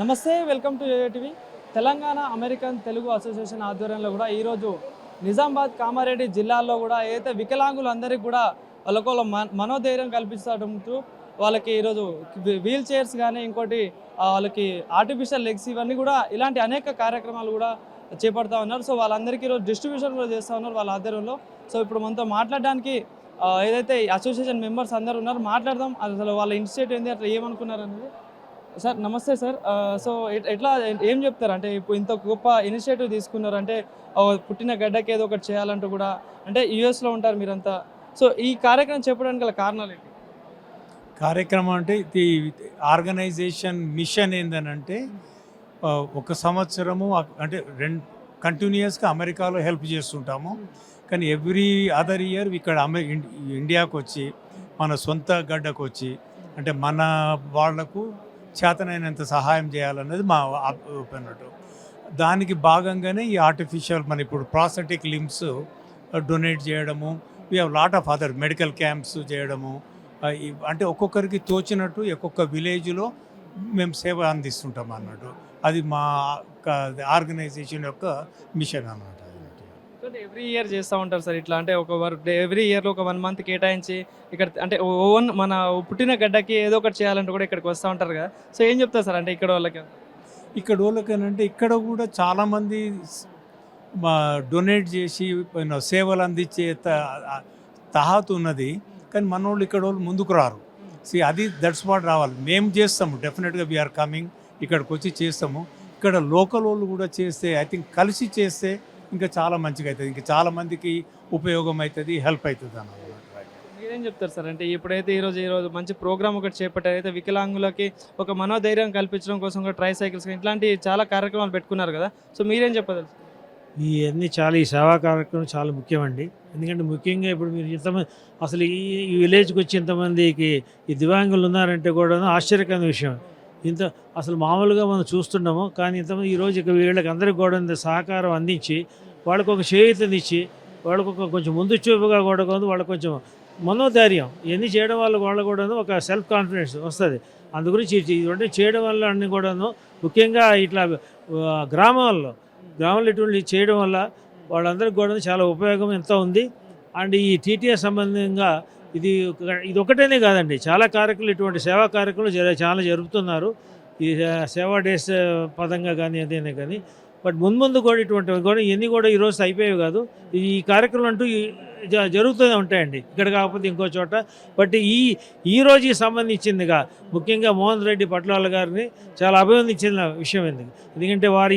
నమస్తే, welcome to ATV. Telangana American Telugu association ఆధ్వర్యంలో కూడా ఈరోజు నిజామాబాద్ కామారెడ్డి జిల్లాల్లో కూడా ఏదైతే వికలాంగులందరికీ కూడా వాళ్ళకు మనోధైర్యం కల్పించడంతో వాళ్ళకి ఈరోజు వీల్ చైర్స్ కానీ ఇంకోటి వాళ్ళకి ఆర్టిఫిషియల్ లెగ్స్ ఇవన్నీ కూడా ఇలాంటి అనేక కార్యక్రమాలు కూడా చేపడతా ఉన్నారు. సో వాళ్ళందరికీ ఈరోజు డిస్ట్రిబ్యూషన్ కూడా చేస్తూ ఉన్నారు వాళ్ళ ఆధ్వర్యంలో. సో ఇప్పుడు మనతో మాట్లాడడానికి ఏదైతే అసోసియేషన్ మెంబర్స్ అందరూ ఉన్నారు మాట్లాడదాం. అసలు వాళ్ళ ఇనిషియేటివ్ ఏంటి, అట్లా ఏమనుకున్నారు అనేది. సార్ నమస్తే సార్. సో ఎట్లా ఏం చెప్తారు అంటే ఇప్పుడు ఇంత గొప్ప ఇనిషియేటివ్ తీసుకున్నారు అంటే పుట్టిన గడ్డకి ఏదో ఒకటి చేయాలంటూ కూడా అంటే యూఎస్లో ఉంటారు మీరంతా. సో ఈ కార్యక్రమం చెప్పడానికి గల కారణాలు ఏంటి? కార్యక్రమం అంటే ఇది ఆర్గనైజేషన్ మిషన్ ఏందనంటే ఒక సంవత్సరము అంటే కంటిన్యూస్గా అమెరికాలో హెల్ప్ చేస్తుంటాము. కానీ ఎవ్రీ అదర్ ఇయర్ ఇక్కడ ఇండియాకు వచ్చి మన సొంత గడ్డకు వచ్చి అంటే మన వాళ్లకు చేతనైనంత సహాయం చేయాలన్నది మా అన్నట్టు. దానికి భాగంగానే ఈ ఆర్టిఫిషియల్ మన ఇప్పుడు ప్రాస్థెటిక్ లిమ్స్ డొనేట్ చేయడము, we have lot of other medical camps చేయడము, అంటే ఒక్కొక్కరికి తోచినట్టు ఒక్కొక్క విలేజ్లో మేము సేవ అందిస్తుంటాం అన్నట్టు. అది మా ఆర్గనైజేషన్ యొక్క మిషన్ అన్నమాట. ఎవ్రీ ఇయర్ చేస్తూ ఉంటారు సార్ ఇట్లా అంటే ఎవ్రీ ఇయర్లో ఒక 1 month కేటాయించి ఇక్కడ అంటే ఓన్ మన పుట్టిన గడ్డకి ఏదో ఒకటి చేయాలంటే కూడా ఇక్కడికి వస్తూ ఉంటారు కదా. సో ఏం చెప్తారు సార్ అంటే ఇక్కడ వాళ్ళకేనంటే ఇక్కడ కూడా చాలామంది డొనేట్ చేసి సేవలు అందించే తహాతు ఉన్నది. కానీ మన వాళ్ళు ఇక్కడ వాళ్ళు ముందుకు రారు. అది దట్స్ వాట్ రావాలి. మేము చేస్తాము, డెఫినెట్గా వీఆర్ కమింగ్, ఇక్కడికి వచ్చి చేస్తాము. ఇక్కడ లోకల్ వాళ్ళు కూడా చేస్తే ఐ థింక్ కలిసి చేస్తే ఇంకా చాలా మంచిగా అవుతుంది, ఇంకా చాలా మందికి ఉపయోగం అవుతుంది, హెల్ప్ అవుతుంది అన్నమాట. మీరేం చెప్తారు సార్ అంటే ఇప్పుడైతే ఈరోజు మంచి ప్రోగ్రామ్ ఒకటి చేపట్టారు, అయితే వికలాంగులకి ఒక మనోధైర్యం కల్పించడం కోసం కూడా ట్రై సైకిల్స్ ఇట్లాంటి చాలా కార్యక్రమాలు పెట్టుకున్నారు కదా. సో మీరేం చెప్పదలుచు? ఇవన్నీ ఈ సేవా కార్యక్రమం చాలా ముఖ్యమండి. ఎందుకంటే ముఖ్యంగా ఇప్పుడు మీరు ఇంతమంది అసలు ఈ విలేజ్కి వచ్చి ఇంతమందికి ఈ దివ్యాంగులు ఉన్నారంటే కూడా ఆశ్చర్యకరమైన విషయం. అసలు మామూలుగా మనం చూస్తున్నాము, కానీ ఇంతమంది ఈరోజు ఇక వీళ్ళకి అందరికీ కూడా సహకారం అందించి వాళ్ళకు ఒక చేయూతనిచ్చి వాళ్ళకు కొంచెం ముందు చూపుగా కూడా వాళ్ళకు కొంచెం మనోధైర్యం ఇవన్నీ చేయడం వల్ల వాళ్ళు కూడా ఒక సెల్ఫ్ కాన్ఫిడెన్స్ వస్తుంది. అందు గురించి ఇటువంటి చేయడం వల్ల అన్నీ కూడాను ముఖ్యంగా ఇట్లా గ్రామాల్లో ఇటువంటి చేయడం వల్ల వాళ్ళందరికీ కూడా చాలా ఉపయోగం ఎంత ఉంది. అండ్ ఈ టీటీఎస్ సంబంధంగా ఇది ఒకటేనే కాదండి, చాలా కార్యక్రమాలు ఇటువంటి సేవా కార్యక్రమాలు చాలా జరుపుతున్నారు. ఈ సేవా డేస్ పదంగా కానీ అదేనే కానీ. బట్ ముందు కూడా ఇటువంటివి కూడా ఇవన్నీ కూడా ఈరోజు అయిపోయేవి కాదు. ఈ కార్యక్రమాలు అంటూ జరుగుతూనే ఉంటాయండి, ఇక్కడ కాకపోతే ఇంకో చోట. బట్ ఈరోజుకి సంబంధించిందిగా ముఖ్యంగా మోహన్ రెడ్డి పట్లాల గారిని చాలా అభినందించిన విషయం ఎందుకంటే వారు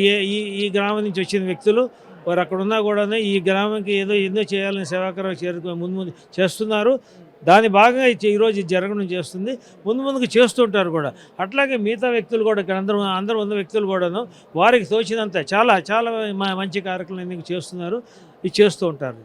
ఈ గ్రామం నుంచి వచ్చిన వ్యక్తులు, వారు అక్కడ ఉన్నా కూడా ఈ గ్రామంకి ఏదో చేయాలని సేవాకారం ముందు చేస్తున్నారు. దాని భాగంగా ఈరోజు జరగడం చేస్తుంది, ముందుకు చేస్తుంటారు కూడా. అట్లాగే మిగతా వ్యక్తులు కూడా ఇక్కడ అందరూ ఉన్న వ్యక్తులు కూడాను వారికి తోచినంత చాలా చాలా మంచి కార్యక్రమం ఎందుకు చేస్తున్నారు, ఇది చేస్తూ ఉంటారు.